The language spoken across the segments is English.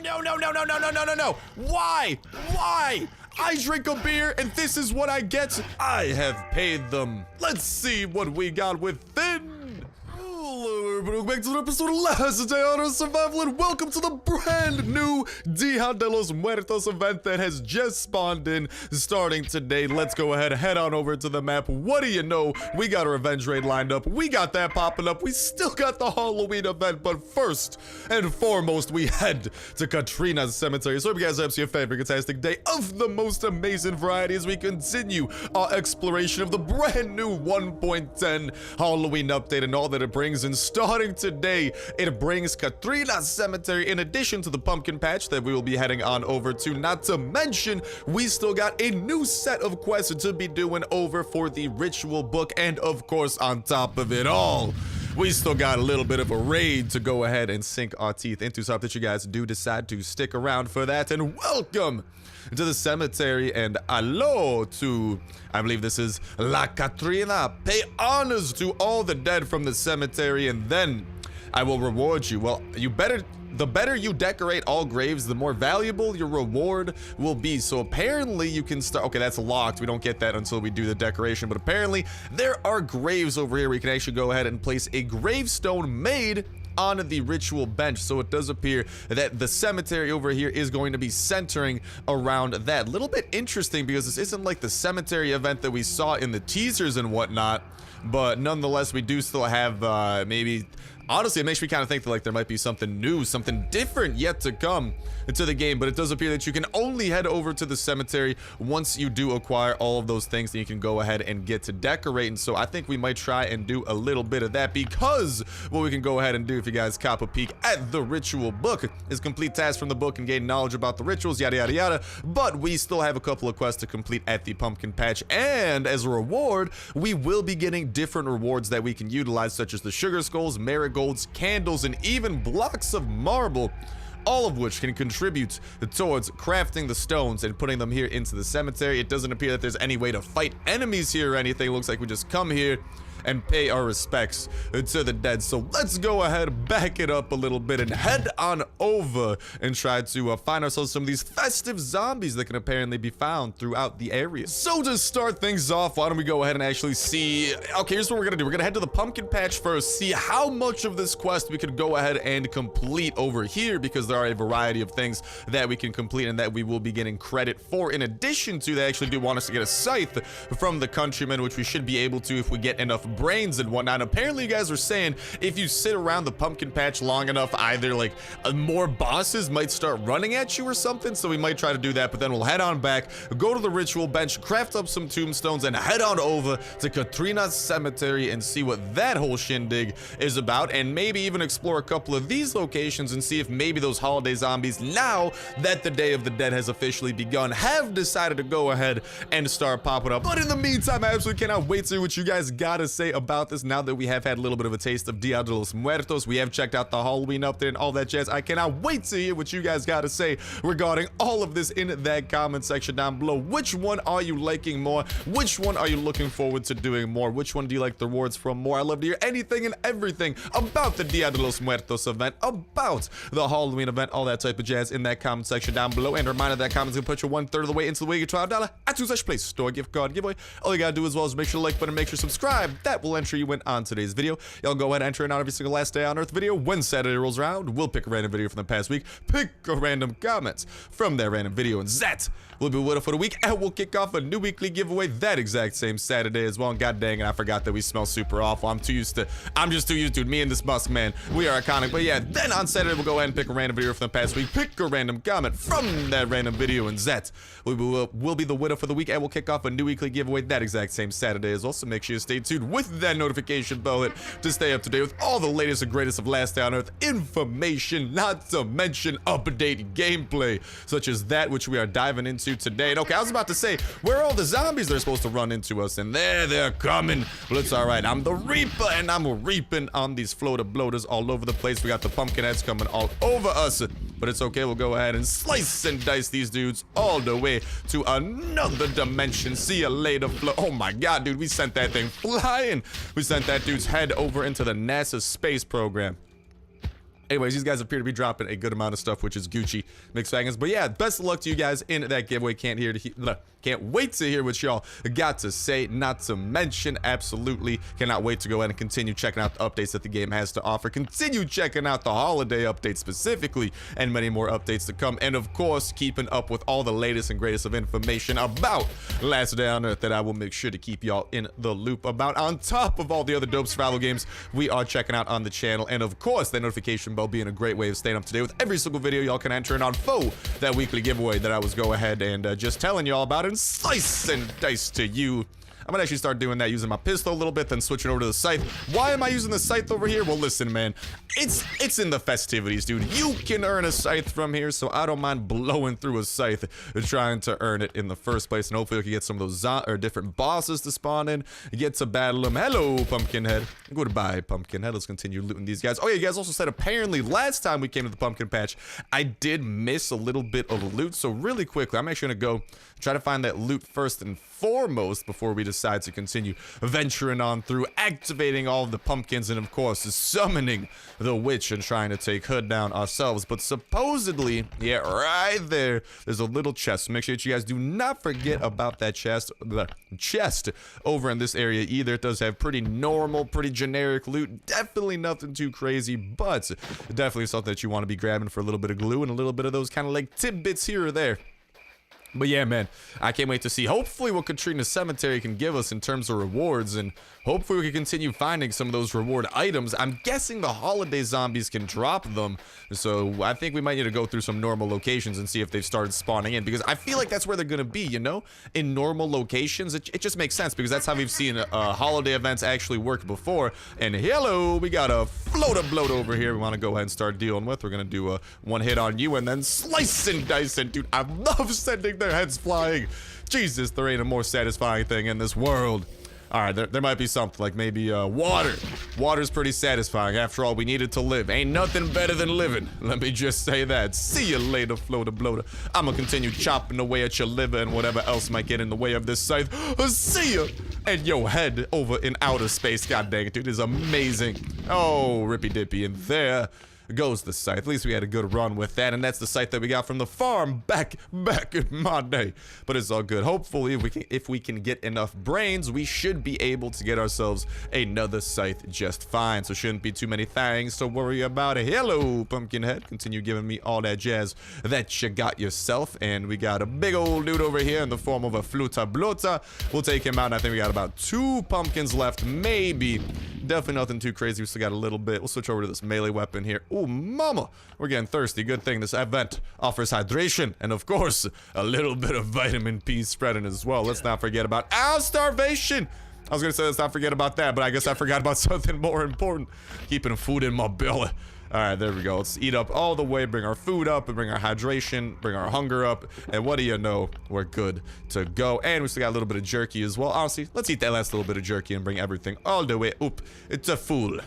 No. Why? I drink a beer and this is what I get? I have paid them. Let's see what we got within. Hello everybody, welcome back to another episode of Last Day on Earth Survival, and welcome to the brand new Dia de los Muertos event that has just spawned in, starting today. Let's go ahead, head on over to the map. What do you know? We got a revenge raid lined up. We got that popping up. We still got the Halloween event, but first and foremost, we head to CATRINA'S Cemetery. So I hope you guys have your favorite fantastic day of the most amazing variety as we continue our exploration of the brand new 1.10 Halloween update and all that it brings. And starting today, it brings CATRINA'S Cemetery in addition to the pumpkin patch that we will be heading on over to. Not to mention, we still got a new set of quests to be doing over for the ritual book. And of course, on top of it all, we still got a little bit of a raid to go ahead and sink our teeth into. So I hope that you guys do decide to stick around for that. And welcome to the cemetery, and hello to, I believe this is La Catrina. Pay honors to all the dead from the cemetery, and then I will reward you. Well, the better you decorate all graves, the more valuable your reward will be. So apparently you can start, okay, that's locked. We don't get that until we do the decoration, but apparently there are graves over here. We can actually go ahead and place a gravestone made on the ritual bench. So it does appear that the cemetery over here is going to be centering around that. Little bit interesting because this isn't like the cemetery event that we saw in the teasers and whatnot, but nonetheless we do still have maybe, honestly, it makes me kind of think that like there might be something new, something different yet to come into the game. But it does appear that you can only head over to the cemetery once you do acquire all of those things that you can go ahead and get to decorating. So I think we might try and do a little bit of that, because what we can go ahead and do, if you guys cop a peek at the ritual book, is complete tasks from the book and gain knowledge about the rituals, yada yada yada. But we still have a couple of quests to complete at the pumpkin patch, and as a reward we will be getting different rewards that we can utilize, such as the sugar skulls, marigolds, candles, and even blocks of marble, all of which can contribute towards crafting the stones and putting them here into the cemetery. It doesn't appear that there's any way to fight enemies here or anything. It looks like we just come here and pay our respects to the dead. So let's go ahead, back it up a little bit, and head on over and try to find ourselves some of these festive zombies that can apparently be found throughout the area. So to start things off, why don't we go ahead and actually see, okay, here's what we're gonna do. We're gonna head to the pumpkin patch first, see how much of this quest we could go ahead and complete over here, because there are a variety of things that we can complete and that we will be getting credit for. In addition to, they actually do want us to get a scythe from the countryman, which we should be able to if we get enough brains and whatnot. Apparently you guys are saying if you sit around the pumpkin patch long enough, either like more bosses might start running at you or something. So we might try to do that, but then we'll head on back, go to the ritual bench, craft up some tombstones, and head on over to CATRINA'S Cemetery and see what that whole shindig is about, and maybe even explore a couple of these locations and see if maybe those holiday zombies, now that the Day of the Dead has officially begun, have decided to go ahead and start popping up. But in the meantime, I absolutely cannot wait to hear what you guys gotta say about this now that we have had a little bit of a taste of Dia de los Muertos. We have checked out the Halloween update and all that jazz. I cannot wait to hear what you guys got to say regarding all of this in that comment section down below. Which one are you liking more? Which one are you looking forward to doing more? Which one do you like the rewards from more? I love to hear anything and everything about the Dia de los Muertos event, about the Halloween event, all that type of jazz in that comment section down below. And a reminder that comment's gonna put you 1/3 of the way into the way you get $12 at such place store gift card giveaway. All you gotta do as well is make sure to like button, make sure to subscribe. That will enter you in on today's video. Y'all go ahead and enter in on every single Last Day on Earth video. When Saturday rolls around, we'll pick a random video from the past week, pick a random comment from that random video, and that will be the winner for the week, and we'll kick off a new weekly giveaway that exact same Saturday as well. And god dang it, I forgot that we smell super awful. I'm just too used to it. Me and this musk, man, we are iconic. But yeah, then on Saturday we'll go ahead and pick a random video from the past week, pick a random comment from that random video, and that will be the winner for the week, and we'll kick off a new weekly giveaway that exact same Saturday as well. So make sure you stay tuned with that notification bell hit to stay up to date with all the latest and greatest of Last Day on Earth information, not to mention update gameplay such as that which we are diving into today. And okay, I was about to say, where are all the zombies that are supposed to run into us? And there they're coming. Well, it's all right. I'm the Reaper, and I'm reaping on these floater bloaters all over the place. We got the pumpkin heads coming all over us, but it's okay. We'll go ahead and slice and dice these dudes all the way to another dimension. See you later, oh my god, dude, we sent that thing flying. We sent that dude's head over into the NASA space program. Anyways, these guys appear to be dropping a good amount of stuff, which is Gucci mixed wagons. But yeah, best of luck to you guys in that giveaway. Can't wait to hear what y'all got to say. Not to mention, absolutely cannot wait to go ahead and continue checking out the updates that the game has to offer. Continue checking out the holiday updates specifically, and many more updates to come. And of course, keeping up with all the latest and greatest of information about Last Day on Earth that I will make sure to keep y'all in the loop about. On top of all the other dope survival games we are checking out on the channel, and of course, that notification bell being a great way of staying up to date with every single video y'all can enter in on that weekly giveaway that I was go ahead and just telling y'all about and slice and dice to you. I'm gonna actually start doing that using my pistol a little bit, then switching over to the scythe. Why am I using the scythe over here? Well, listen, man, it's in the festivities, dude. You can earn a scythe from here, so I don't mind blowing through a scythe trying to earn it in the first place. And hopefully we can get some of those different bosses to spawn in, get to battle them. Hello, Pumpkinhead. Goodbye, Pumpkinhead. Let's continue looting these guys. Oh yeah, you guys also said apparently last time we came to the pumpkin patch, I did miss a little bit of loot. So really quickly, I'm actually gonna go try to find that loot first and foremost before we decide to continue venturing on through, activating all of the pumpkins, and of course summoning the witch and trying to take Hood down ourselves. But supposedly, yeah, right there's a little chest, so make sure that you guys do not forget about that chest over in this area either. It does have pretty normal, pretty generic loot, definitely nothing too crazy, but definitely something that you want to be grabbing for a little bit of glue and a little bit of those kind of like tidbits here or there. But yeah, man, I can't wait to see hopefully what CATRINA'S Cemetery can give us in terms of rewards, and hopefully we can continue finding some of those reward items. I'm guessing the holiday zombies can drop them, so I think we might need to go through some normal locations and see if they've started spawning in, because I feel like that's where they're gonna be, you know, in normal locations. It just makes sense, because that's how we've seen holiday events actually work before. And hello, we got a float over here we want to go ahead and start dealing with. We're gonna do a one hit on you and then slice and dice, and dude, I love sending their heads flying. Jesus, there ain't a more satisfying thing in this world. All right, there might be something like maybe water. Water's pretty satisfying. After all, we needed to live. Ain't nothing better than living. Let me just say that. See you later, floater bloater. I'm gonna continue chopping away at your liver and whatever else might get in the way of this scythe. See ya! And your head over in outer space. God dang it, dude, is amazing. Oh, rippy dippy, and there goes the scythe. At least we had a good run with that, and that's the scythe that we got from the farm back in my day. But it's all good. Hopefully, if we can get enough brains, we should be able to get ourselves another scythe just fine. So shouldn't be too many things to worry about. Hello, Pumpkinhead. Continue giving me all that jazz that you got yourself. And we got a big old dude over here in the form of a fluta blota. We'll take him out, and I think we got about 2 pumpkins left, maybe. Definitely nothing too crazy. We still got a little bit. We'll switch over to this melee weapon here. Oh, mama, we're getting thirsty. Good thing this event offers hydration and, of course, a little bit of vitamin P spreading as well. Let's not forget about starvation. I was gonna say let's not forget about that, but I guess I forgot about something more important. Keeping food in my belly. All right, there we go. Let's eat up all the way, bring our food up, and bring our hydration, bring our hunger up, and what do you know? We're good to go. And we still got a little bit of jerky as well. Honestly, let's eat that last little bit of jerky and bring everything all the way up. It's a fool.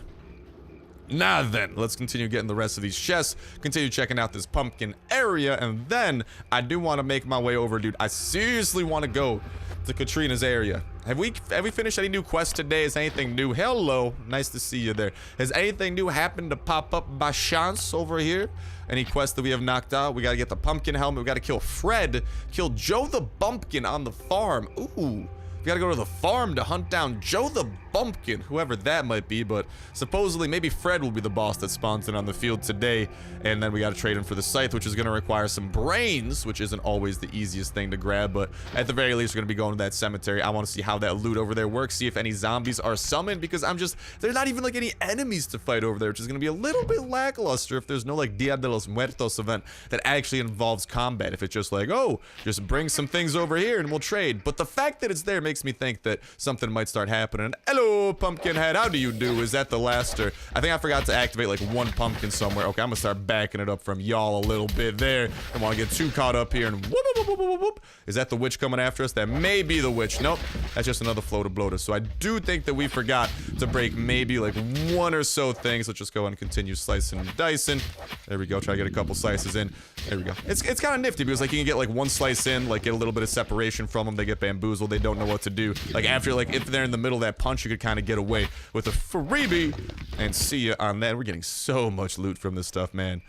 Now then, let's continue getting the rest of these chests, continue checking out this pumpkin area, and then I do want to make my way over, dude. I seriously want to go to CATRINA'S area. Have we finished any new quests today? Is anything new? Hello, nice to see you there. Has anything new happened to pop up by chance over here? Any quests that we have knocked out? We gotta get the pumpkin helmet. We gotta kill Fred, kill Joe the Bumpkin on the farm. Ooh. We gotta go to the farm to hunt down Joe the Bumpkin, whoever that might be, but supposedly maybe Fred will be the boss that spawns in on the field today, and then we gotta trade him for the scythe, which is gonna require some brains, which isn't always the easiest thing to grab, but at the very least, we're gonna be going to that cemetery. I want to see how that loot over there works, see if any zombies are summoned, because there's not even like any enemies to fight over there, which is gonna be a little bit lackluster if there's no like Dia de los Muertos event that actually involves combat. If it's just like, oh, just bring some things over here and we'll trade. But the fact that it's there makes me think that something might start happening. Hello, Pumpkinhead, how do you do? Is that the laster? I think I forgot to activate like 1 pumpkin somewhere. Okay, I'm gonna start backing it up from y'all a little bit there. I don't want to get too caught up here and whoop, whoop, whoop, whoop, whoop. Is that the witch coming after us? That may be the witch. Nope. That's just another floater bloater. So I do think that we forgot to break maybe like one or so things. Let's just go and continue slicing and dicing. There we go. Try to get a couple slices in. There we go. It's kind of nifty because like you can get like one slice in, like get a little bit of separation from them. They get bamboozled. They don't know what to do. Like after, like if they're in the middle of that punch, you could kind of get away with a freebie. And see ya on that. We're getting so much loot from this stuff, man.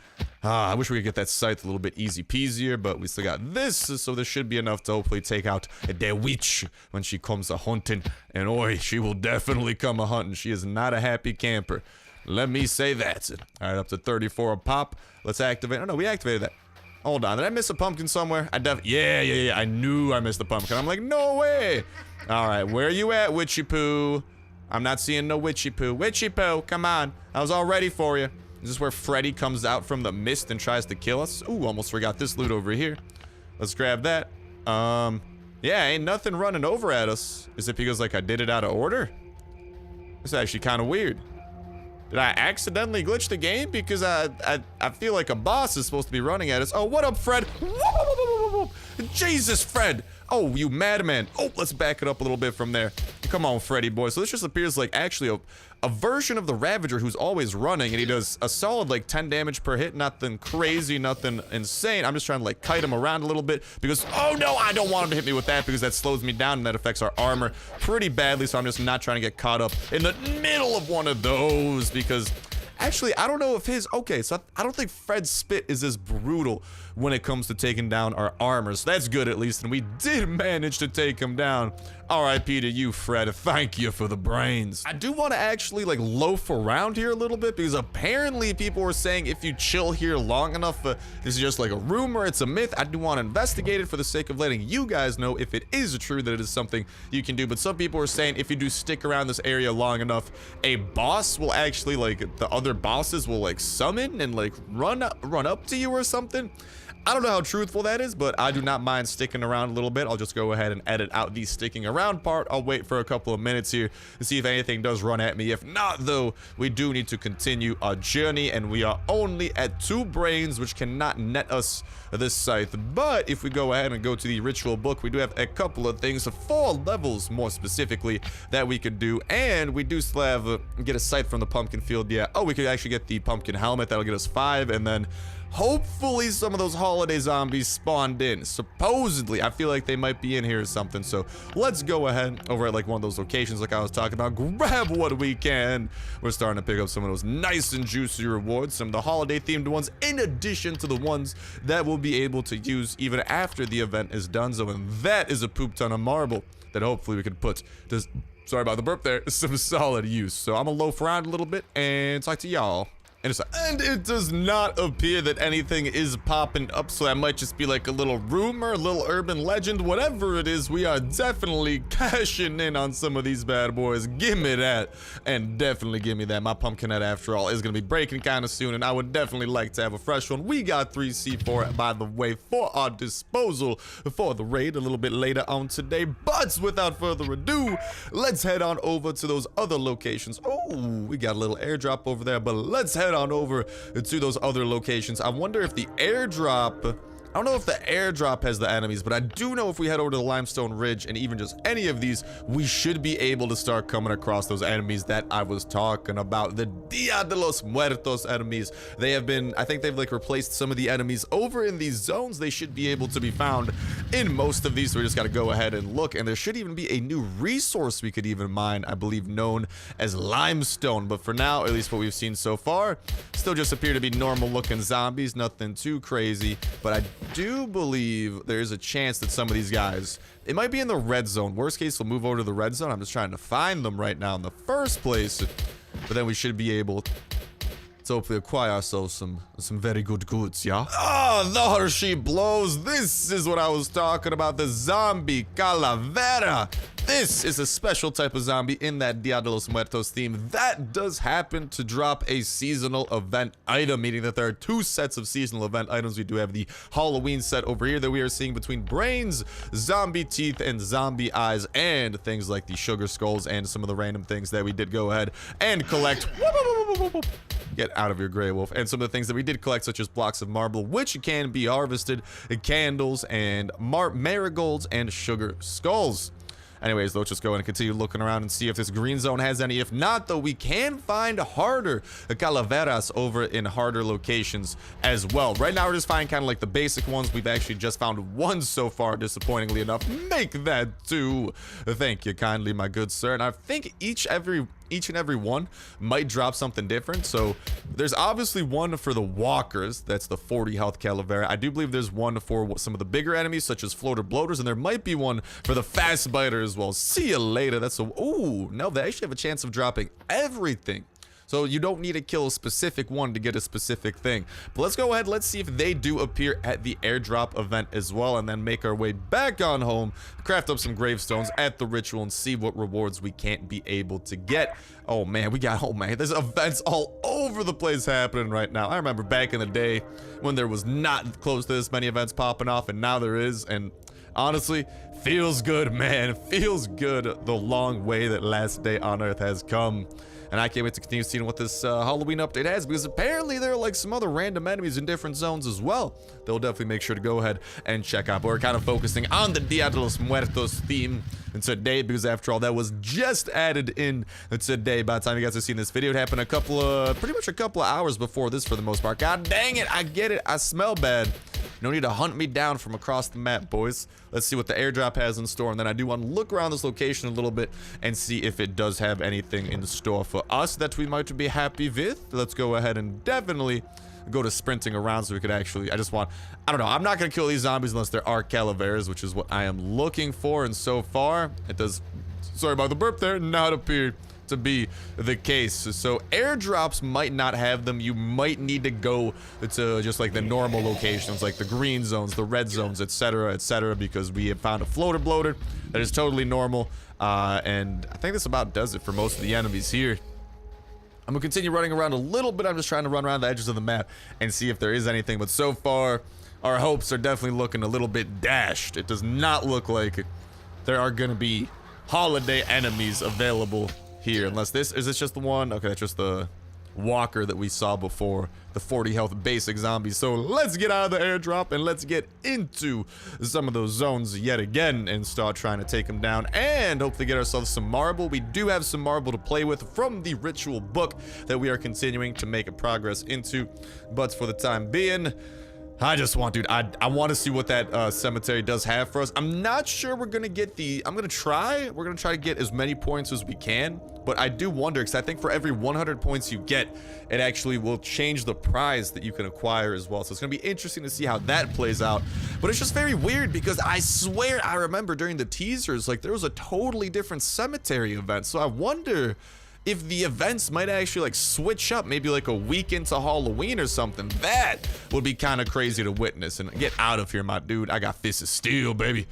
I wish we could get that scythe a little bit easy peasier, but we still got this, so there should be enough to hopefully take out the witch when she comes a hunting. And oi, she will definitely come a hunting. She is not a happy camper. Let me say that. All right, up to 34 a pop. Let's activate. Oh no, we activated that. Hold on, did I miss a pumpkin somewhere? Yeah. I knew I missed the pumpkin. I'm like, no way. All right, where you at, witchy poo? I'm not seeing no witchy poo. Witchy poo, come on. I was all ready for you. Is this where Freddy comes out from the mist and tries to kill us? Ooh, almost forgot this loot over here. Let's grab that. Yeah, ain't nothing running over at us. Is it because, like, I did it out of order? It's actually kind of weird. Did I accidentally glitch the game? Because I feel like a boss is supposed to be running at us. Oh, what up, Fred? Jesus, Fred. Oh, you madman. Oh, let's back it up a little bit from there. Come on, Freddy boy. So this just appears like actually a version of the Ravager who's always running, and he does a solid like 10 damage per hit. Nothing crazy, nothing insane. I'm just trying to like kite him around a little bit because, oh no, I don't want him to hit me with that because that slows me down and that affects our armor pretty badly. So I'm just not trying to get caught up in the middle of one of those because actually, I don't know if his... Okay, so I don't think Fred's spit is as brutal when it comes to taking down our armor. So that's good, at least. And we did manage to take him down. R.I.P. to you, Fred. Thank you for the brains. I do want to actually, like, loaf around here a little bit because apparently people were saying if you chill here long enough, this is just like a rumor, it's a myth. I do want to investigate it for the sake of letting you guys know if it is true that it is something you can do. But some people are saying if you do stick around this area long enough, a boss will actually, like, the other bosses will like summon and like run up to you or something. I don't know how truthful that is, but I do not mind sticking around a little bit. I'll just go ahead and edit out the sticking around part. I'll wait for a couple of minutes here to see if anything does run at me. If not, though, we do need to continue our journey, and we are only at 2 brains, which cannot net us this scythe. But if we go ahead and go to the ritual book, we do have a couple of things, 4 levels more specifically, that we could do. And we do still have get a scythe from the pumpkin field. Yeah. Oh, we could actually get the pumpkin helmet. That'll get us 5, and then hopefully some of those holiday zombies spawned in. Supposedly, I feel like they might be in here or something. So let's go ahead over at like one of those locations like I was talking about. Grab what we can. We're starting to pick up some of those nice and juicy rewards. Some of the holiday themed ones in addition to the ones that we'll be able to use even after the event is done. So and that is a poop ton of marble that hopefully we can put to, sorry about the burp there, some solid use. So I'm gonna loaf around a little bit and talk to y'all. And it does not appear that anything is popping up, so that might just be like a little rumor, a little urban legend, whatever it is. We are definitely cashing in on some of these bad boys. Give me that, and definitely give me that. My pumpkin head, after all, is going to be breaking kind of soon, and I would definitely like to have a fresh one. We got 3 C4, by the way, for our disposal for the raid a little bit later on today. But without further ado, let's head on over to those other locations. Oh, we got a little airdrop over there, but let's head on over to those other locations. I wonder if the airdrop, I don't know if the airdrop has the enemies, but I do know if we head over to the Limestone Ridge and even just any of these, we should be able to start coming across those enemies that I was talking about. The Dia de los Muertos enemies. They have been, I think they've like replaced some of the enemies over in these zones. They should be able to be found in most of these. So we just got to go ahead and look. And there should even be a new resource we could even mine, I believe, known as limestone. But for now, at least what we've seen so far, still just appear to be normal looking zombies. Nothing too crazy, but I do believe there's a chance that some of these guys, it might be in the red zone. Worst case, we'll move over to the red zone. I'm just trying to find them right now in the first place, but then we should be able to hopefully acquire ourselves some very good goods, yeah? Oh, there she blows. This is what I was talking about, the zombie calavera. This is a special type of zombie in that Dia de los Muertos theme that does happen to drop a seasonal event item, meaning that there are 2 sets of seasonal event items. We do have the Halloween set over here that we are seeing between brains, zombie teeth, and zombie eyes, and things like the sugar skulls and some of the random things that we did go ahead and collect. Get out of your gray wolf. And some of the things that we did collect, such as blocks of marble, which can be harvested, candles, and marigolds, and sugar skulls. Anyways, let's just go and continue looking around and see if this green zone has any. If not, though, we can find harder calaveras over in harder locations as well. Right now, we're just finding kind of like the basic ones. We've actually just found one so far, disappointingly enough. Make that two. Thank you kindly, my good sir. And I think each and every one might drop something different. So there's obviously one for the walkers. That's the 40 health calavera. I do believe there's one for some of the bigger enemies, such as floater bloaters, and there might be one for the fast biter as well. See you later. That's a ooh, no, they actually have a chance of dropping everything. So you don't need to kill a specific one to get a specific thing. But let's go ahead, let's see if they do appear at the airdrop event as well, and then make our way back on home, craft up some gravestones at the ritual, and see what rewards we can't be able to get. Oh man, there's events all over the place happening right now. I remember back in the day when there was not close to this many events popping off, and now there is, and honestly, feels good, man. Feels good the long way that last day on Earth has come. And I can't wait to continue seeing what this Halloween update has, because apparently there are like some other random enemies in different zones as well. They'll definitely make sure to go ahead and check out. But we're kind of focusing on the Dia de los Muertos theme today, because after all, that was just added in today. By the time you guys have seen this video, it happened pretty much a couple of hours before this for the most part. God dang it, I get it, I smell bad. No need to hunt me down from across the map, boys. Let's see what the airdrop has in store, and then I do want to look around this location a little bit and see if it does have anything in store for us that we might be happy with. Let's go ahead and definitely go to sprinting around so we could actually, I don't know, I'm not gonna kill these zombies unless there are calaveras, which is what I am looking for, and so far it does, sorry about the burp there, not appear to be the case. So airdrops might not have them. You might need to go to just like the normal locations, like the green zones, the red zones, etc., because we have found a floater bloater that is totally normal, and I think this about does it for most of the enemies here. I'm gonna continue running around a little bit. I'm just trying to run around the edges of the map and see if there is anything, but so far our hopes are definitely looking a little bit dashed. It does not look like there are gonna be holiday enemies available here, unless is this just the one? Okay, that's just the walker that we saw before, the 40 health basic zombies. So let's get out of the airdrop and let's get into some of those zones yet again and start trying to take them down and hopefully get ourselves some marble. We do have some marble to play with from the ritual book that we are continuing to make a progress into, but for the time being, I just want, dude, I want to see what that cemetery does have for us. I'm not sure we're gonna get we're gonna try to get as many points as we can, but I do wonder, because I think for every 100 points you get, it actually will change the prize that you can acquire as well. So it's gonna be interesting to see how that plays out. But it's just very weird, because I swear I remember during the teasers, like, there was a totally different cemetery event. So I wonder if the events might actually like switch up, maybe like a week into Halloween or something. That would be kind of crazy to witness. And get out of here, my dude. I got fists of steel, baby.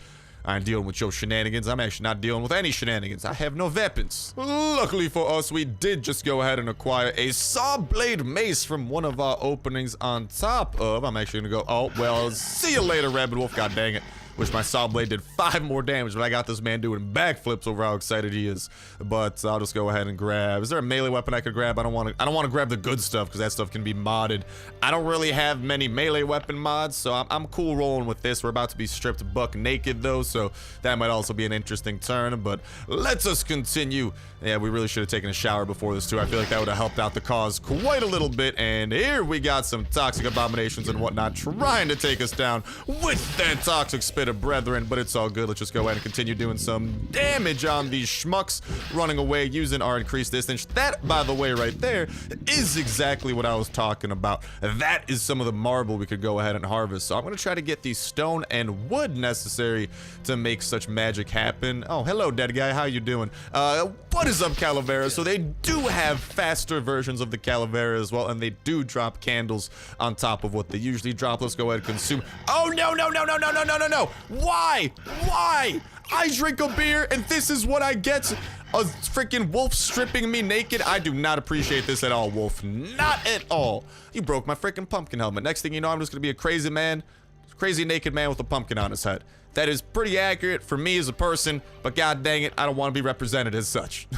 I ain't dealing with your shenanigans. I'm actually not dealing with any shenanigans. I have no weapons. Luckily for us, we did just go ahead and acquire a saw blade mace from one of our openings on top of, I'm actually gonna go, oh, well, see you later, Rabbit Wolf. God dang it. Wish my saw blade did 5 more damage, but I got this man doing backflips over how excited he is. But I'll just go ahead and grab. Is there a melee weapon I could grab? I don't want to grab the good stuff, because that stuff can be modded. I don't really have many melee weapon mods, so I'm cool rolling with this. We're about to be stripped buck naked though, so that might also be an interesting turn. But let's us continue. Yeah, we really should have taken a shower before this too. I feel like that would have helped out the cause quite a little bit. And here we got some toxic abominations and whatnot trying to take us down with that toxic spit of brethren, but it's all good. Let's just go ahead and continue doing some damage on these schmucks, running away using our increased distance. That, by the way, right there is exactly what I was talking about. That is some of the marble we could go ahead and harvest. So I'm going to try to get the stone and wood necessary to make such magic happen. Oh, hello, dead guy. How you doing? What is up, Calavera? So they do have faster versions of the Calavera as well, and they do drop candles on top of what they usually drop. Let's go ahead and consume. Oh, no, no, no, no, no, no, no, no, no. Why? Why? I drink a beer and this is what I get? A freaking wolf stripping me naked? I do not appreciate this at all, wolf. Not at all. You broke my freaking pumpkin helmet. Next thing you know, I'm just gonna be a crazy man, crazy naked man with a pumpkin on his head. That is pretty accurate for me as a person, but god dang it, I don't want to be represented as such.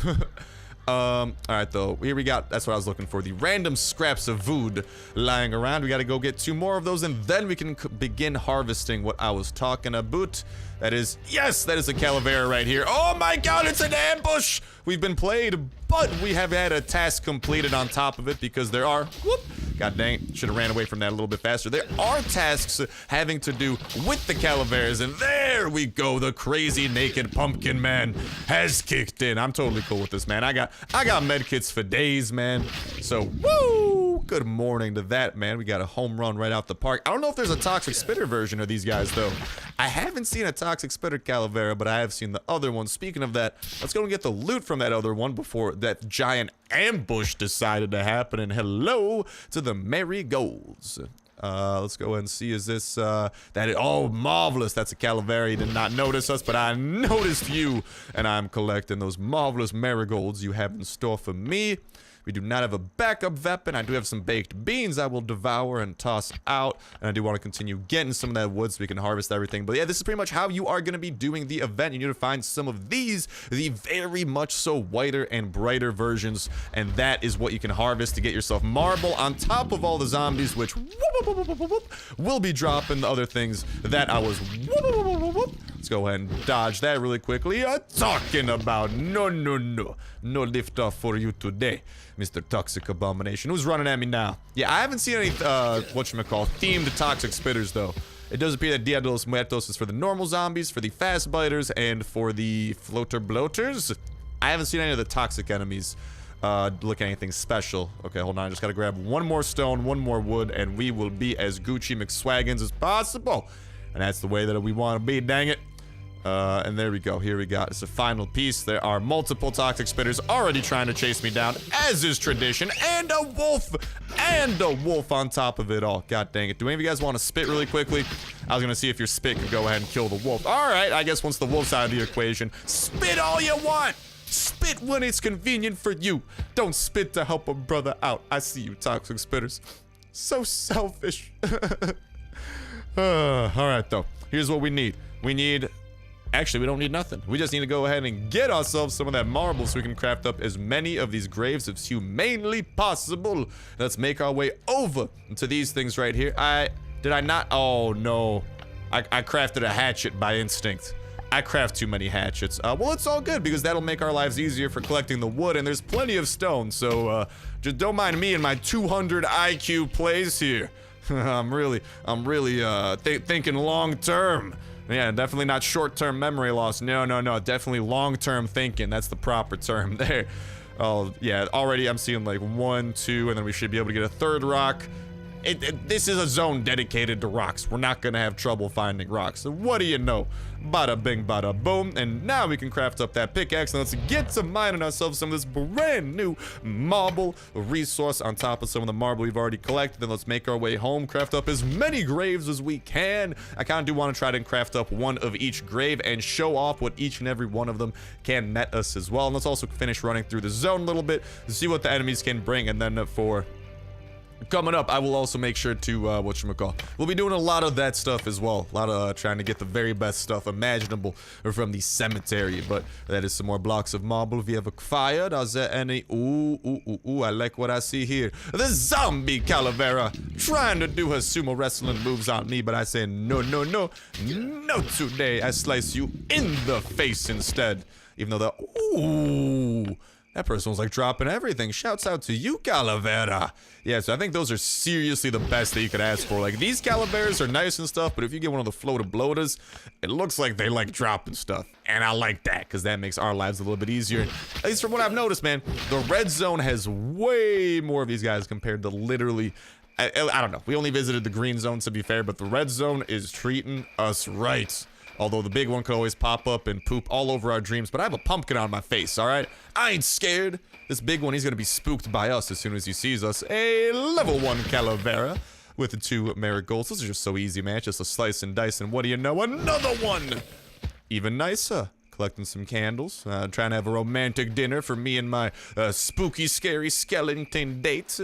All right, though. Here we got, that's what I was looking for. The random scraps of food lying around. We got to go get 2 more of those, and then we can begin harvesting what I was talking about. That is, yes, that is a calavera right here. Oh my god, it's an ambush! We've been played, but we have had a task completed on top of it because there are, whoop, god dang it, should have ran away from that a little bit faster. There are tasks having to do with the calaveras, and there we go. The crazy naked pumpkin man has kicked in. I'm totally cool with this, man. I got medkits for days, man. So, woo! Good morning to that, man. We got a home run right out the park. I don't know if there's a toxic spitter version of these guys, though. I haven't seen a toxic spitter calavera, but I have seen the other one. Speaking of that, let's go and get the loot from that other one before that giant ambush decided to happen. And hello to the marigolds. Let's go ahead and see, is this, oh, marvelous, that's a calavera. He did not notice us, but I noticed you, and I'm collecting those marvelous marigolds you have in store for me. We do not have a backup weapon. I do have some baked beans I will devour and toss out. And I do want to continue getting some of that wood so we can harvest everything. But yeah, this is pretty much how you are going to be doing the event. You need to find some of these, the very much so whiter and brighter versions. And that is what you can harvest to get yourself marble on top of all the zombies, which will be dropping the other things that I was Let's go ahead and dodge that really quickly. Talking about no lift off for you today, Mr. Toxic Abomination. Who's running at me now? Yeah, I haven't seen any whatchamacall themed toxic spitters though. It does appear that Dia de los Muertos is for the normal zombies, for the fast biters, and for the floater bloaters. I haven't seen any of the toxic enemies look at anything special. Okay, hold on. I just gotta grab 1 more stone, 1 more wood, and we will be as Gucci McSwaggins as possible. And that's the way that we want to be, dang it. And there we go. Here we got. It's a final piece. There are multiple toxic spitters already trying to chase me down, as is tradition. And a wolf! And a wolf on top of it all. God dang it. Do any of you guys want to spit really quickly? I was going to see if your spit could go ahead and kill the wolf. Alright, I guess once the wolf's out of the equation, spit all you want! Spit when it's convenient for you. Don't spit to help a brother out. I see you, toxic spitters. So selfish. Alright, though. Here's what we need. Actually, we don't need nothing. We just need to go ahead and get ourselves some of that marble so we can craft up as many of these graves as humanly possible. Let's make our way over to these things right here. Did I not? Oh, no. I crafted a hatchet by instinct. I craft too many hatchets. Well, it's all good because that'll make our lives easier for collecting the wood, and there's plenty of stone, so just don't mind me and my 200 IQ plays here. I'm really thinking long term. Yeah, definitely not short-term memory loss. No, definitely long-term thinking. That's the proper term there. Oh, yeah, already I'm seeing like 1, 2, and then we should be able to get a 3rd rock. This is a zone dedicated to rocks. We're not gonna have trouble finding rocks. So what do you know? Bada bing, bada boom. And now we can craft up that pickaxe, and let's get to mining ourselves some of this brand new marble resource on top of some of the marble we've already collected. Then let's make our way home, craft up as many graves as we can. I kind of do want to try to craft up 1 of each grave and show off what each and every one of them can net us as well. And let's also finish running through the zone a little bit to see what the enemies can bring. And then for coming up, I will also make sure to, we'll be doing a lot of that stuff as well. A lot of trying to get the very best stuff imaginable from the cemetery. But that is some more blocks of marble. We have a fire. Is there any? Ooh, I like what I see here. The zombie calavera trying to do her sumo wrestling moves on me, but I say no today. I slice you in the face instead. Even though ooh, that person was like dropping everything. Shouts out to you, calavera. Yeah, so I think those are seriously the best that you could ask for. Like, these calaveras are nice and stuff, but if you get one of the floater bloaters, it looks like they like dropping stuff. And I like that, because that makes our lives a little bit easier. At least from what I've noticed, man, the red zone has way more of these guys compared to literally... I don't know. We only visited the green zone, to be fair, but the red zone is treating us right. Although the big one could always pop up and poop all over our dreams. But I have a pumpkin on my face, alright? I ain't scared. This big one, he's gonna be spooked by us as soon as he sees us. A level 1 calavera with the 2 marigolds. Those are just so easy, man. It's just a slice and dice. And what do you know? Another one! Even nicer. Collecting some candles. Trying to have a romantic dinner for me and my spooky, scary skeleton date.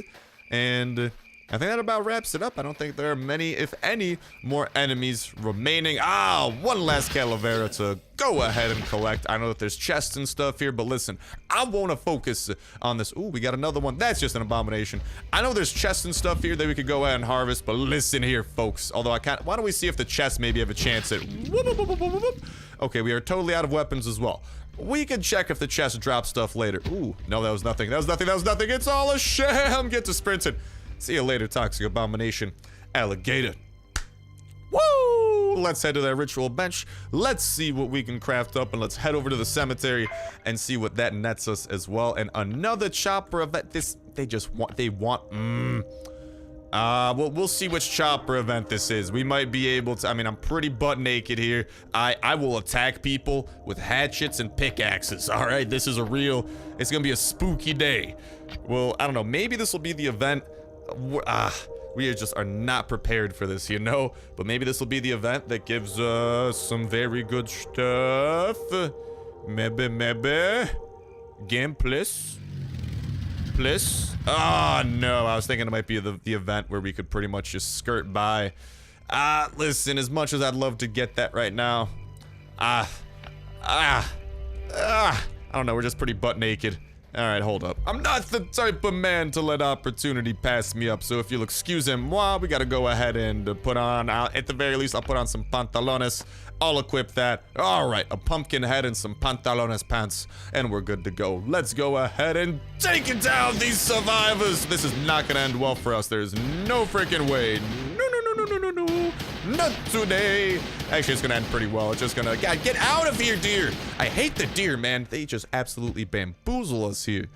And I think that about wraps it up. I don't think there are many, if any, more enemies remaining. One last calavera to go ahead and collect. I know that there's chests and stuff here, but listen, I want to focus on this. Ooh, we got another one. That's just an abomination. I know there's chests and stuff here that we could go ahead and harvest, but listen here, folks. Although I can't, why don't we see if the chests maybe have a chance at... Okay, we are totally out of weapons as well. We can check if the chest drops stuff later. Ooh, no, that was nothing. That was nothing. That was nothing. It's all a sham. Get to sprinting. See you later, toxic abomination alligator. Woo! Let's head to that ritual bench. Let's see what we can craft up, and let's head over to the cemetery and see what that nets us as well. And another chopper event. Well, we'll see which chopper event this is. We might be able to, I mean, I'm pretty butt naked here. I will attack people with hatchets and pickaxes. All right, this is it's gonna be a spooky day. Well, I don't know, maybe this will be the event. We are not prepared for this, you know? But maybe this will be the event that gives us some very good stuff. Maybe. Game, please. Oh no, I was thinking it might be the event where we could pretty much just skirt by. Listen, as much as I'd love to get that right now, I don't know, we're just pretty butt naked. All right, hold up. I'm not the type of man to let opportunity pass me up, so if you'll excuse moi, we gotta go ahead and put on, at the very least, I'll put on some pantalones. I'll equip that. All right, a pumpkin head and some pantalones pants, and we're good to go. Let's go ahead and take it down, these survivors. This is not gonna end well for us. There's no freaking way. No. Not today. Actually, it's gonna end pretty well. It's just gonna, God, get out of here, deer. I hate the deer, man. They just absolutely bamboozle us here.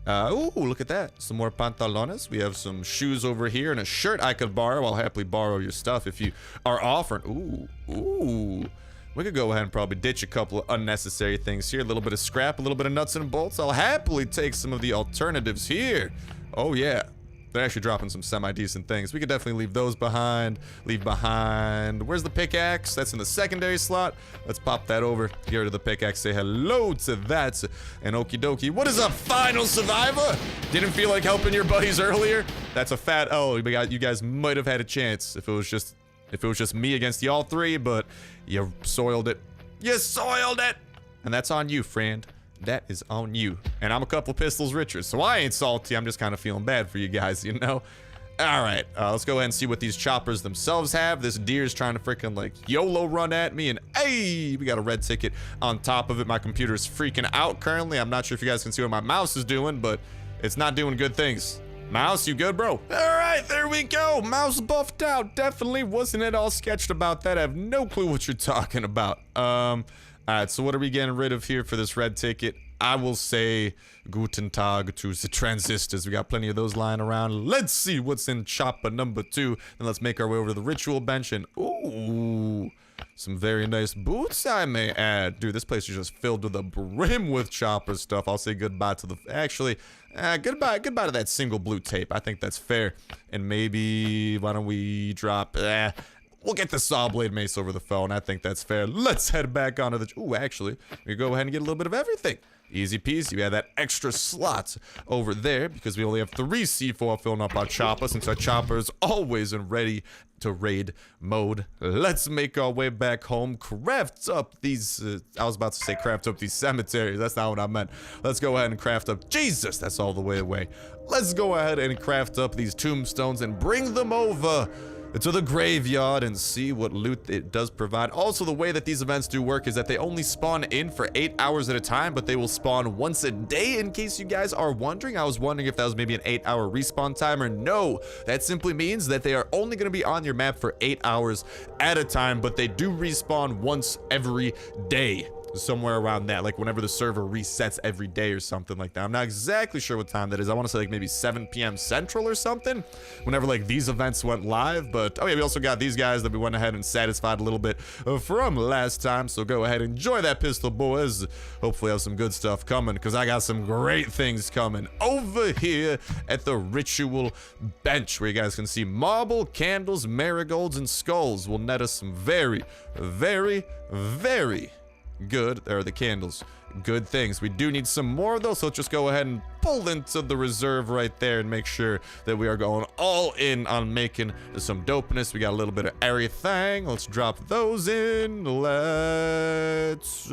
Ooh, look at that. Some more pantalones. We have some shoes over here and a shirt I could borrow. I'll happily borrow your stuff if you are offering. Ooh. We could go ahead and probably ditch a couple of unnecessary things here. A little bit of scrap, a little bit of nuts and bolts. I'll happily take some of the alternatives here. Oh, yeah. They're actually dropping some semi-decent things. We could definitely leave those behind. Where's the pickaxe? That's in the secondary slot. Let's pop that over. Get rid of the pickaxe. Say hello to that. And okie dokie. What is up, final survivor? Didn't feel like helping your buddies earlier? That's a fat O. You guys might have had a chance if it was just me against y'all three, but you soiled it. You soiled it! And that's on you, friend. That is on you. And I'm a couple pistols richer, so I ain't salty. I'm just kind of feeling bad for you guys, you know? All right, let's go ahead and see what these choppers themselves have. This deer's trying to freaking, like, YOLO run at me, and hey, we got a red ticket on top of it. My computer's freaking out currently. I'm not sure if you guys can see what my mouse is doing, but it's not doing good things. Mouse, you good, bro? All right, there we go. Mouse buffed out. Definitely wasn't at all sketched about that. I have no clue what you're talking about. All right, so what are we getting rid of here for this red ticket? I will say Guten Tag to the transistors. We got plenty of those lying around. Let's see what's in chopper number 2. Then let's make our way over to the ritual bench and ooh, some very nice boots, I may add. Dude, this place is just filled to the brim with chopper stuff. I'll say goodbye to the... Actually, goodbye to that single blue tape. I think that's fair. And maybe, why don't we drop... We'll get the saw blade mace over the phone. I think that's fair. Let's head back onto the... Ooh, actually, we go ahead and get a little bit of everything. Easy peasy. We have that extra slot over there because we only have 3 C4 filling up our chopper since our chopper is always in ready to raid mode. Let's make our way back home. Craft up these... I was about to say craft up these cemeteries. That's not what I meant. Let's go ahead and craft up... Jesus, that's all the way away. Let's go ahead and craft up these tombstones and bring them over to the graveyard and see what loot it does provide. Also, the way that these events do work is that they only spawn in for 8 hours at a time, but they will spawn once a day, in case you guys are wondering. I was wondering if that was maybe an 8-hour respawn timer. No, that simply means that they are only going to be on your map for 8 hours at a time, but they do respawn once every day. Somewhere around that, like whenever the server resets every day or something like that. I'm not exactly sure what time that is. I want to say like maybe 7 p.m. Central or something, whenever like these events went live. But oh yeah, we also got these guys that we went ahead and satisfied a little bit from last time. So go ahead and enjoy that pistol, boys. Hopefully I have some good stuff coming, because I got some great things coming over here at the ritual bench, where you guys can see marble, candles, marigolds, and skulls will net us some very, very, very good. There are the candles. Good things. We do need some more of those, so let's just go ahead and pull into the reserve right there and make sure that we are going all in on making some dopeness. We got a little bit of everything. Let's drop those in. Let's...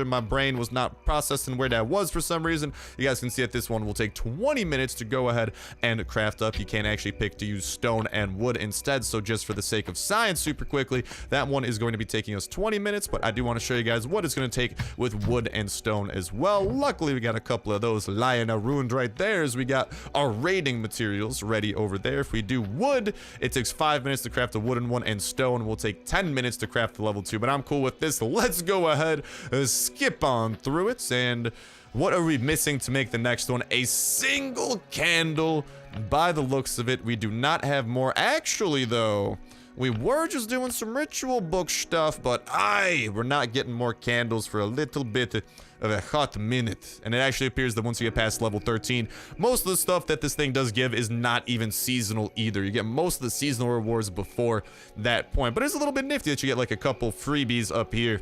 My brain was not processing where that was for some reason. You guys can see that this one will take 20 minutes to go ahead and craft up. You can actually pick to use stone and wood instead, so just for the sake of science super quickly, that one is going to be taking us 20 minutes, but I do want to show you guys what it's going to take with wood and stone as well. Luckily, we got a couple of those lying around right there, as we got our raiding materials ready over there. If we do wood, it takes 5 minutes to craft a wooden one, and stone will take 10 minutes to craft the level 2, but I'm cool with this. Let's go ahead, skip on through it, and what are we missing to make the next one? A single candle. By the looks of it, we do not have more. Actually, though, we were just doing some ritual book stuff, but we're not getting more candles for a little bit of a hot minute. And it actually appears that once you get past level 13, most of the stuff that this thing does give is not even seasonal either. You get most of the seasonal rewards before that point, but it's a little bit nifty that you get like a couple freebies up here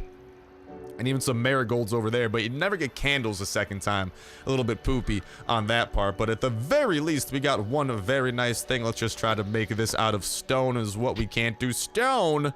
and even some marigolds over there, but you never get candles a second time. A little bit poopy on that part, but at the very least, we got one very nice thing. Let's just try to make this out of stone is what we can't do. Stone?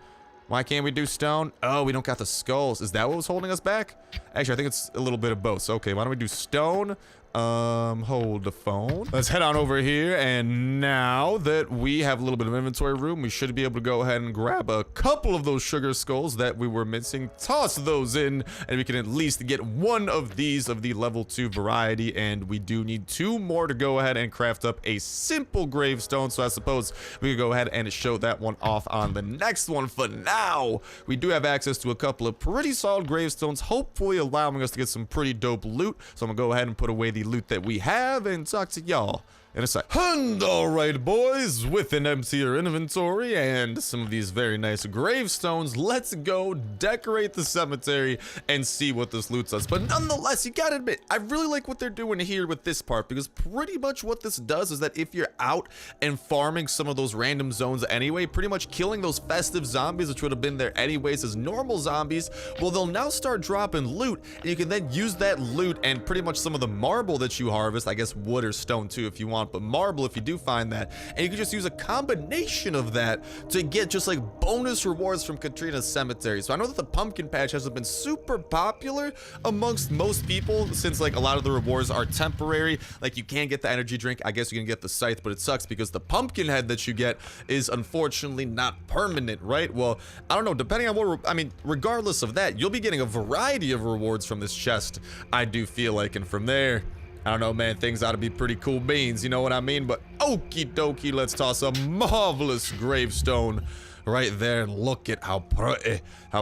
Why can't we do stone? Oh, we don't got the skulls. Is that what was holding us back? Actually, I think it's a little bit of both. So, okay, why don't we do stone? Hold the phone. Let's head on over here, and now that we have a little bit of inventory room, we should be able to go ahead and grab a couple of those sugar skulls that we were missing, toss those in, and we can at least get one of these of the level 2 variety, and we do need 2 more to go ahead and craft up a simple gravestone, so I suppose we could go ahead and show that one off on the next one. For now, we do have access to a couple of pretty solid gravestones, hopefully allowing us to get some pretty dope loot, so I'm gonna go ahead and put away the loot that we have and talk to y'all in a sec. And alright, boys, with an emptier inventory and some of these very nice gravestones, let's go decorate the cemetery and see what this loot does. But nonetheless, you gotta admit, I really like what they're doing here with this part, because pretty much what this does is that if you're out and farming some of those random zones anyway, pretty much killing those festive zombies, which would have been there anyways as normal zombies, well, they'll now start dropping loot, and you can then use that loot and pretty much some of the marble that you harvest, I guess wood or stone too if you want, but marble if you do find that, and you can just use a combination of that to get just like bonus rewards from CATRINA'S Cemetery. So I know that the pumpkin patch hasn't been super popular amongst most people, since like a lot of the rewards are temporary. Like you can get the energy drink, I guess you can get the scythe, but it sucks because the pumpkin head that you get is unfortunately not permanent, right? Well, I don't know, depending on what, I mean, regardless of that, you'll be getting a variety of rewards from this chest, I do feel like, and from there, I don't know, man, things ought to be pretty cool beans, you know what I mean? But okie dokie, let's toss a marvelous gravestone right there, and look at how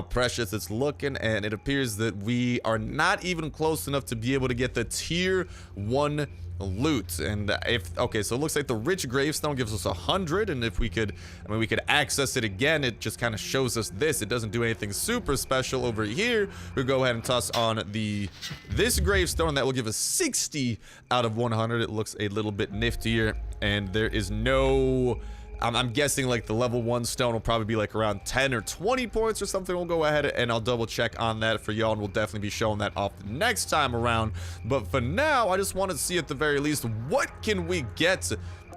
precious it's looking, and it appears that we are not even close enough to be able to get the tier 1 loot. And if, okay, so it looks like the rich gravestone gives us 100, and if we could, I mean, we could access it again, it just kind of shows us this. It doesn't do anything super special over here. We'll go ahead and toss on this gravestone, that will give us 60 out of 100. It looks a little bit niftier, and there is no, I'm guessing like the level 1 stone will probably be like around 10 or 20 points or something. We'll go ahead and I'll double check on that for y'all, and we'll definitely be showing that off the next time around. But for now, I just want to see at the very least, what can we get?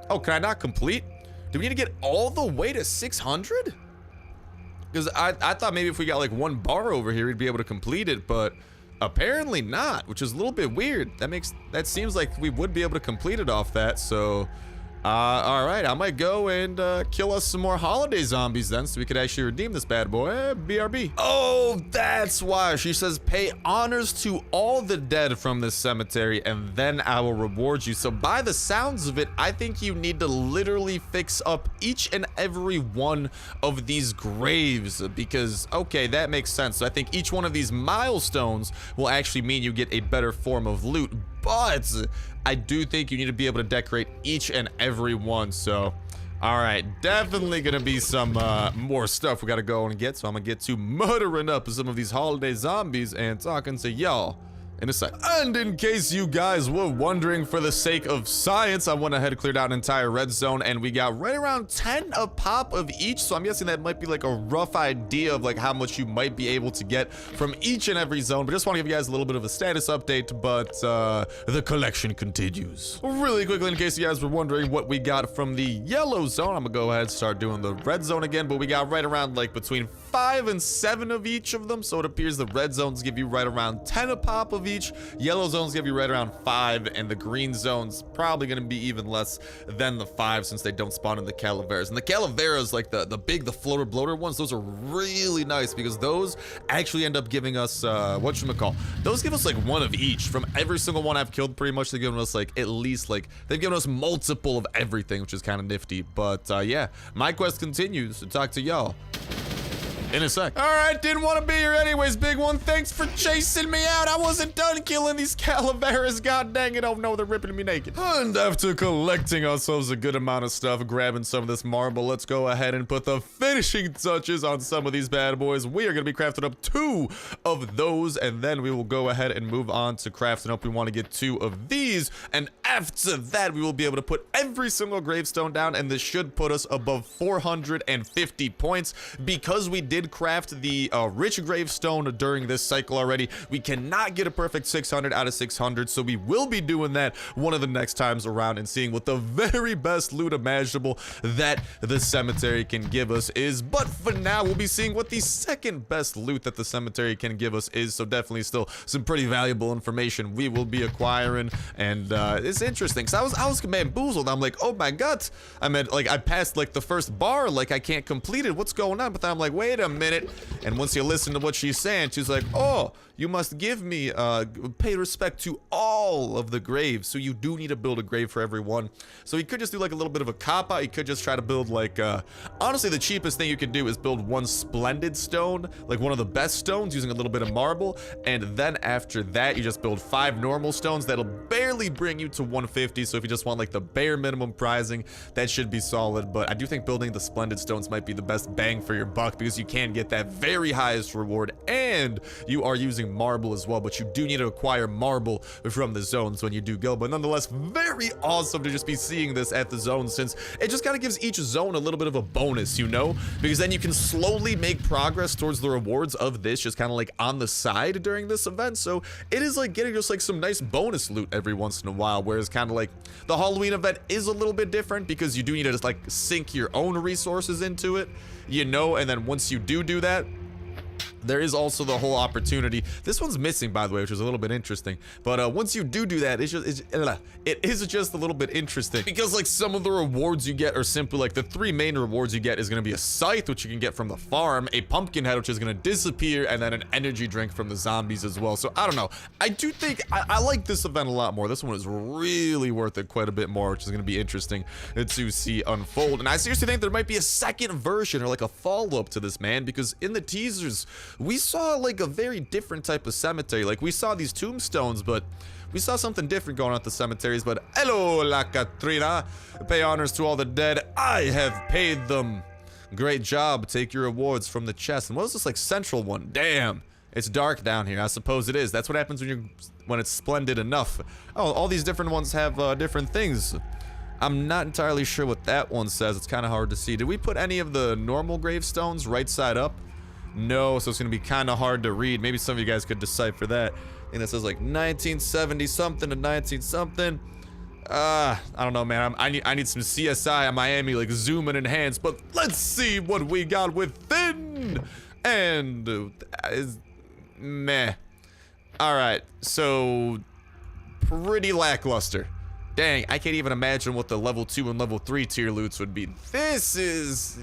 Oh, can I not complete? Do we need to get all the way to 600? Because I thought maybe if we got like 1 bar over here, we'd be able to complete it, but apparently not, which is a little bit weird. That seems like we would be able to complete it off that, so all right, I might go and kill us some more holiday zombies then, so we could actually redeem this bad boy. BRB. Oh, that's why she says pay honors to all the dead from this cemetery, and then I will reward you. So by the sounds of it, I think you need to literally fix up each and every one of these graves, because okay, that makes sense. So I think each one of these milestones will actually mean you get a better form of loot, but I do think you need to be able to decorate each and every one. So all right, definitely gonna be some more stuff we gotta go and get, so I'm gonna get to muttering up some of these holiday zombies and talking to y'all in a sec. And in case you guys were wondering, for the sake of science, I went ahead and cleared out an entire red zone, and we got right around 10 a pop of each. So I'm guessing that might be like a rough idea of like how much you might be able to get from each and every zone. But just want to give you guys a little bit of a status update, but the collection continues. Really quickly, in case you guys were wondering what we got from the yellow zone, I'm gonna go ahead and start doing the red zone again, but we got right around like between 5 and 7 of each of them. So it appears the red zones give you right around 10 a pop of each, yellow zones give you right around 5, and the green zones probably gonna be even less than the 5 since they don't spawn in the calaveras. And the calaveras, like the big, the floater bloater ones, those are really nice because those actually end up giving us whatchamacall, those give us like 1 of each from every single one I've killed. Pretty much they've given us like at least like they've given us multiple of everything, which is kind of nifty. But yeah, my quest continues to talk to y'all in a sec. All right, didn't want to be here anyways, big one. Thanks for chasing me out. I wasn't done killing these calaveras. God dang it. Oh no, they're ripping me naked. And after collecting ourselves a good amount of stuff, grabbing some of this marble, let's go ahead and put the finishing touches on some of these bad boys. We are going to be crafting up 2 of those, and then we will go ahead and move on to crafting up. We want to get 2 of these, and after that, we will be able to put every single gravestone down, and this should put us above 450 points because we did craft the rich gravestone during this cycle already. We cannot get a perfect 600 out of 600, so we will be doing that one of the next times around and seeing what the very best loot imaginable that the cemetery can give us is. But for now, we'll be seeing what the second best loot that the cemetery can give us is, so definitely still some pretty valuable information we will be acquiring. And it's interesting because I was bamboozled. I'm like, oh my god, I meant like I passed like the first bar, like I can't complete it, what's going on? But then I'm like, wait a minute, and once you listen to what she's saying, she's like, oh, you must give me pay respect to all of the graves, so you do need to build a grave for everyone. So you could just do like a little bit of a cop out. You could just try to build like honestly, the cheapest thing you can do is build 1 splendid stone, like one of the best stones, using a little bit of marble, and then after that you just build 5 normal stones. That'll barely bring you to 150. So if you just want like the bare minimum pricing, that should be solid. But I do think building the splendid stones might be the best bang for your buck because you can get that very highest reward, and you are using marble as well, but you do need to acquire marble from the zones when you do go. But nonetheless, very awesome to just be seeing this at the zone, since it just kind of gives each zone a little bit of a bonus, you know, because then you can slowly make progress towards the rewards of this just kind of like on the side during this event. So it is like getting just like some nice bonus loot every once in a while, whereas kind of like the Halloween event is a little bit different because you do need to just like sink your own resources into it, you know, and then once you do that, there is also the whole opportunity. This one's missing, by the way, which is a little bit interesting. But once you do that, it is just a little bit interesting because like some of the rewards you get are simply like the 3 main rewards you get is going to be a scythe, which you can get from the farm, a pumpkin head, which is going to disappear, and then an energy drink from the zombies as well. So I don't know. I do think I like this event a lot more. This one is really worth it quite a bit more, which is going to be interesting to see unfold. And I seriously think there might be a second version or like a follow-up to this, man, because in the teasers we saw like a very different type of cemetery. Like we saw these tombstones, but we saw something different going on at the cemeteries. But hello, La Catrina. Pay honors to all the dead. I have paid them. Great job. Take your rewards from the chest. And what was this like central one? Damn, it's dark down here. I suppose it is. That's what happens when it's splendid enough. Oh, all these different ones have different things. I'm not entirely sure what that one says. It's kind of hard to see. Did we put any of the normal gravestones right side up? No, so it's gonna be kind of hard to read. Maybe some of you guys could decipher that. I think that says like 1970 something to 19 something. I don't know, man. I need some CSI on Miami, like zoom and enhance. But let's see what we got within. And is meh. All right, so pretty lackluster. Dang, I can't even imagine what the level 2 and level 3 tier loots would be. This is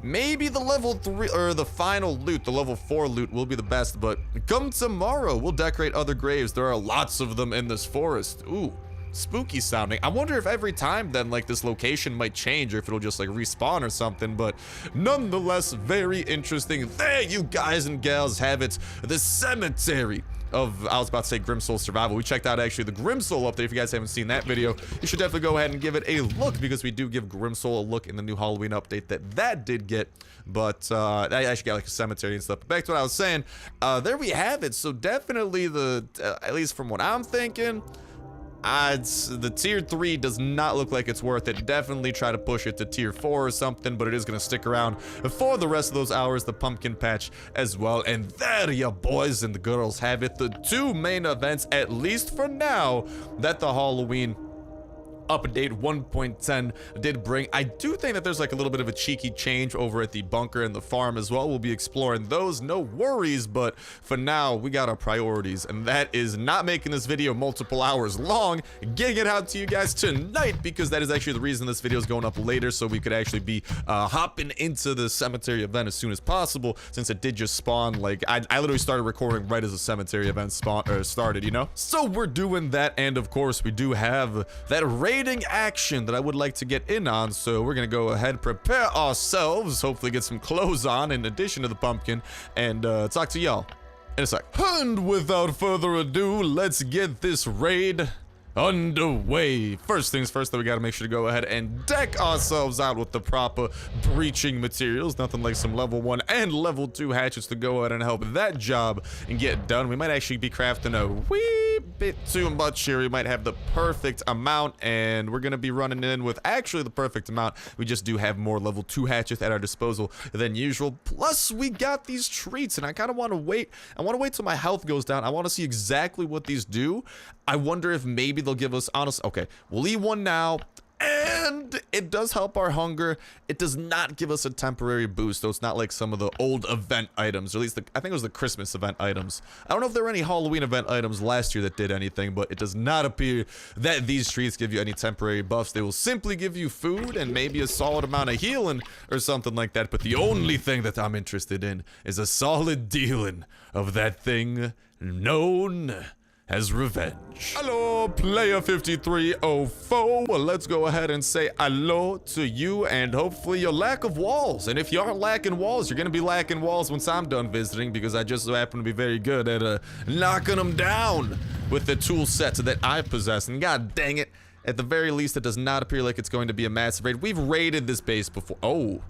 maybe the level 3 or the final loot, the level 4 loot will be the best, but come tomorrow, we'll decorate other graves. There are lots of them in this forest. Ooh, spooky sounding. I wonder if every time then like this location might change or if it'll just like respawn or something, but nonetheless, very interesting. There you guys and gals have it, the cemetery of, I was about to say Grimsoul Survival. We checked out actually the Grimsoul update. If you guys haven't seen that video, you should definitely go ahead and give it a look, because we do give Grimsoul a look in the new Halloween update that did get. But I actually got like a cemetery and stuff. But back to what I was saying, there we have it. So definitely at least from what I'm thinking, the tier 3 does not look like it's worth it. Definitely try to push it to tier 4 or something, but it is going to stick around for the rest of those hours, the pumpkin patch as well. And there you boys and the girls have it, the 2 main events, at least for now, that the Halloween update 1.10 did bring. I do think that there's like a little bit of a cheeky change over at the bunker and the farm as well. We'll be exploring those, no worries, but for now we got our priorities, and that is not making this video multiple hours long, getting it out to you guys tonight, because that is actually the reason this video is going up later, so we could actually be hopping into the cemetery event as soon as possible, since it did just spawn. Like I literally started recording right as the cemetery event started, you know. So we're doing that, and of course we do have that rating action that I would like to get in on, so we're gonna go ahead, prepare ourselves, hopefully get some clothes on in addition to the pumpkin, and talk to y'all in a sec. And without further ado, let's get this raid underway. First things first, though, we gotta make sure to go ahead and deck ourselves out with the proper breaching materials. Nothing like some level 1 and level 2 hatchets to go ahead and help that job and get done. We might actually be crafting a wee bit too much here. We might have the perfect amount, and we're gonna be running in with actually the perfect amount. We just do have more level 2 hatchets at our disposal than usual. Plus, we got these treats, and I kind of want to wait. I want to wait till my health goes down. I want to see exactly what these do. I wonder if maybe they'll give us okay, we'll eat one now, and it does help our hunger. It does not give us a temporary boost, though. It's not like some of the old event items, or at least I think it was the Christmas event items. I don't know if there were any Halloween event items last year that did anything, but it does not appear that these treats give you any temporary buffs. They will simply give you food and maybe a solid amount of healing or something like that. But the only thing that I'm interested in is a solid dealing of that thing known as revenge. Hello, player 5304. Well, let's go ahead and say hello to you, and hopefully your lack of walls. And if you aren't lacking walls, you're gonna be lacking walls once I'm done visiting, because I just so happen to be very good at knocking them down with the tool set that I possess. And god dang it, at the very least, it does not appear like it's going to be a massive raid. We've raided this base before. Oh,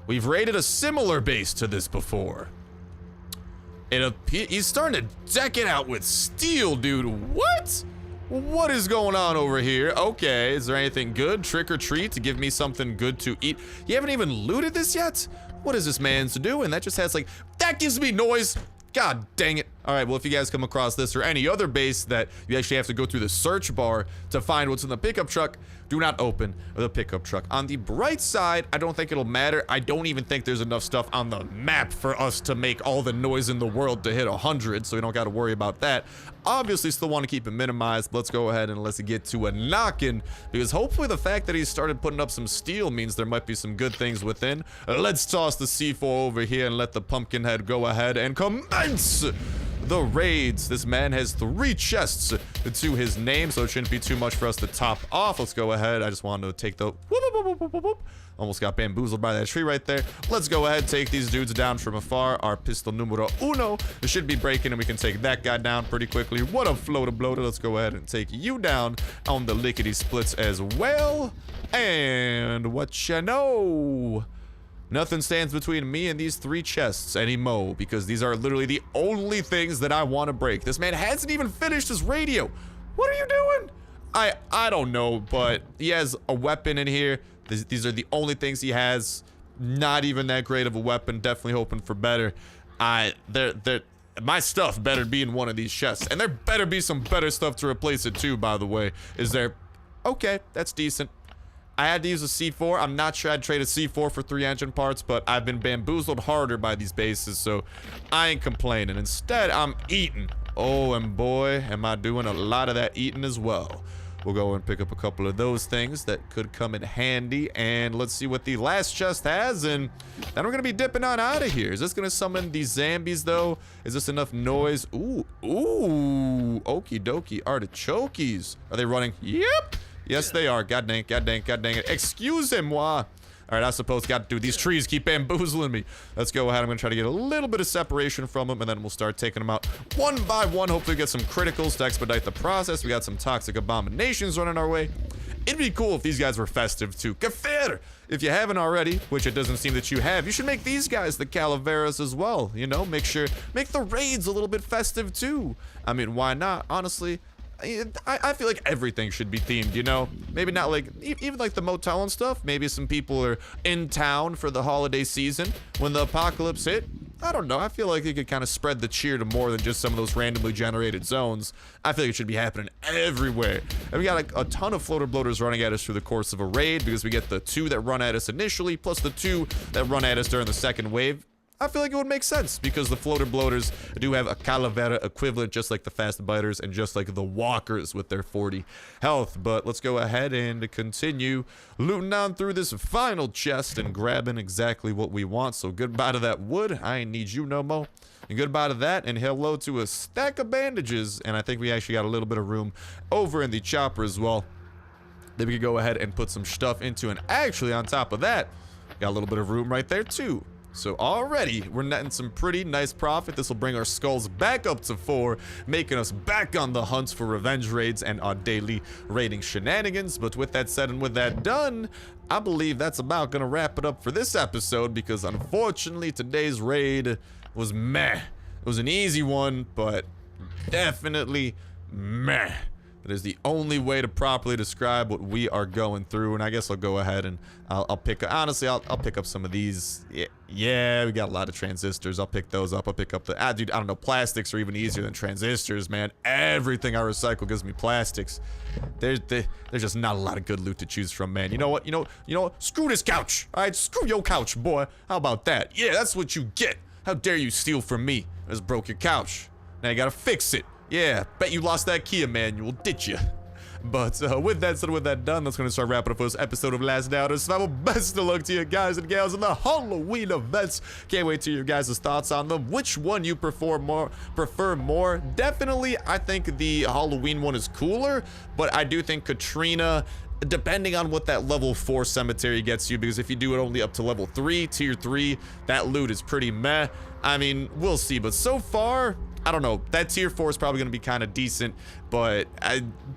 we've raided a similar base to this before. He's starting to deck it out with steel, dude. What? What is going on over here? Okay, is there anything good? Trick or treat to give me something good to eat? You haven't even looted this yet? What is this man's doing? That just has like, that gives me noise. God dang it. All right, well, if you guys come across this or any other base that you actually have to go through the search bar to find what's in the pickup truck, do not open the pickup truck. On the bright side, I don't think it'll matter. I don't even think there's enough stuff on the map for us to make all the noise in the world to hit 100, so we don't got to worry about that. Obviously, still want to keep it minimized. Let's go ahead and let's get to a knocking, because hopefully the fact that he started putting up some steel means there might be some good things within. Let's toss the C4 over here and let the pumpkin head go ahead and commence the raids. This man has 3 chests to his name, so it shouldn't be too much for us to top off. Let's go ahead. I just wanted to take the whoop, whoop, whoop, whoop, whoop, whoop. Almost got bamboozled by that tree right there. Let's go ahead, take these dudes down from afar. Our pistol numero uno should be breaking, and we can take that guy down pretty quickly. What a floater bloater. Let's go ahead and take you down on the lickety splits as well. And what you know, nothing stands between me and these 3 chests anymore, because these are literally the only things that I want to break. This man hasn't even finished his radio. What are you doing? I don't know, but he has a weapon in here. These are the only things he has. Not even that great of a weapon. Definitely hoping for better. My stuff better be in one of these chests, and there better be some better stuff to replace it too, by the way. Is there? Okay, that's decent. I had to use a C4. I'm not sure I'd trade a C4 for 3 engine parts, but I've been bamboozled harder by these bases, so I ain't complaining. Instead, I'm eating. Oh, and boy, am I doing a lot of that eating as well. We'll go and pick up a couple of those things that could come in handy, and let's see what the last chest has, and then we're gonna be dipping on out of here. Is this gonna summon these zombies, though? Is this enough noise? Ooh, okie dokie artichokes. Are they running? Yep. Yes, they are. God dang it, god dang it, god dang it. Excusez-moi. All right, I suppose got to do. These trees keep bamboozling me. Let's go ahead. I'm going to try to get a little bit of separation from them, and then we'll start taking them out one by one. Hopefully get some criticals to expedite the process. We got some toxic abominations running our way. It'd be cool if these guys were festive too. Kafir! If you haven't already, which it doesn't seem that you have, you should make these guys the calaveras as well. You know, make the raids a little bit festive too. I mean, why not? Honestly, I feel like everything should be themed, you know? Maybe not like, even like the motel and stuff. Maybe some people are in town for the holiday season when the apocalypse hit. I don't know. I feel like it could kind of spread the cheer to more than just some of those randomly generated zones. I feel like it should be happening everywhere. And we got a ton of floater bloaters running at us through the course of a raid because we get the 2 that run at us initially, plus the 2 that run at us during the second wave. I feel like it would make sense because the floater bloaters do have a calavera equivalent, just like the fast biters and just like the walkers with their 40 health. But let's go ahead and continue looting on through this final chest and grabbing exactly what we want. So goodbye to that wood. I ain't need you no more. And goodbye to that, and hello to a stack of bandages. And I think we actually got a little bit of room over in the chopper as well that we could go ahead and put some stuff into. And actually, on top of that, got a little bit of room right there too. So already, we're netting some pretty nice profit. This will bring our skulls back up to 4, making us back on the hunt for revenge raids and our daily raiding shenanigans. But with that said and with that done, I believe that's about going to wrap it up for this episode because unfortunately, today's raid was meh. It was an easy one, but definitely meh. That is the only way to properly describe what we are going through. And I guess I'll go ahead and I'll pick up, honestly, I'll pick up some of these. Yeah, we got a lot of transistors. I'll pick those up. I'll pick up the, dude, I don't know, plastics are even easier than transistors, man. Everything I recycle gives me plastics. There's just not a lot of good loot to choose from, man. You know what? You know what? Screw this couch. All right, screw your couch, boy. How about that? Yeah, that's what you get. How dare you steal from me? I just broke your couch. Now you gotta fix it. Yeah, bet you lost that key manual, did you? But with that said, with that done, that's going to start wrapping up this episode of Last Day Out of Survival. Best of luck to you guys and gals in the Halloween events. Can't wait to hear your guys' thoughts on them. Which one you prefer more? Definitely, I think the Halloween one is cooler, but I do think Katrina, depending on what that level 4 cemetery gets you, because if you do it only up to level 3, tier 3, that loot is pretty meh. I mean, we'll see, but so far, I don't know, that tier 4 is probably going to be kind of decent, but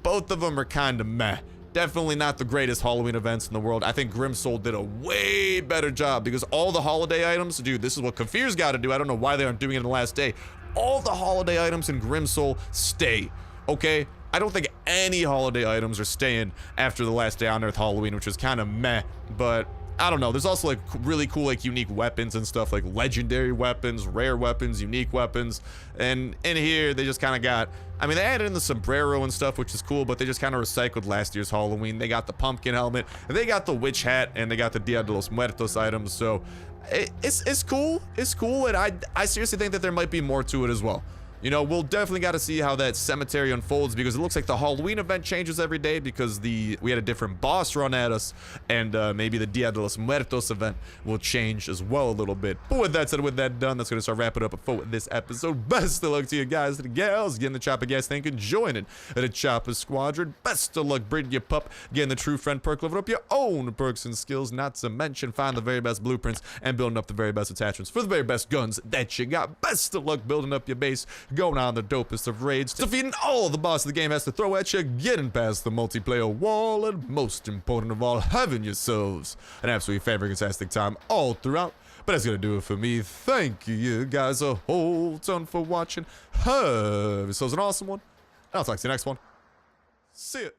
both of them are kind of meh. Definitely not the greatest Halloween events in the world. I think Grimsoul did a way better job because all the holiday items, dude, this is what Kafir's got to do. I don't know why they aren't doing it in the last day. All the holiday items in Grimsoul stay, okay? I don't think any holiday items are staying after the last day on Earth Halloween, which was kind of meh, but I don't know. There's also like really cool like unique weapons and stuff, like legendary weapons, rare weapons, unique weapons. And in here they just kind of got, I mean, they added in the sombrero and stuff, which is cool, but they just kind of recycled last year's Halloween. They got the pumpkin helmet, they got the witch hat, and they got the Dia de los Muertos items. So it's cool. It's cool, and I seriously think that there might be more to it as well. You know, we'll definitely got to see how that cemetery unfolds because it looks like the Halloween event changes every day because we had a different boss run at us, and maybe the Dia de los Muertos event will change as well a little bit. But with that said, with that done, that's going to start wrapping up for this episode. Best of luck to you guys and the gals getting the Chopper Gas Tank and joining the Chopper Squadron. Best of luck breeding your pup, getting the True Friend perk, leveling up your own perks and skills, not to mention find the very best blueprints and building up the very best attachments for the very best guns that you got. Best of luck building up your base, going on the dopest of raids, defeating all the boss the game has to throw at you, getting past the multiplayer wall, and most important of all, having yourselves an absolutely fantastic time all throughout. But that's gonna do it for me. Thank you guys a whole ton for watching. Have yourselves an awesome one, and I'll talk to you next one. See ya.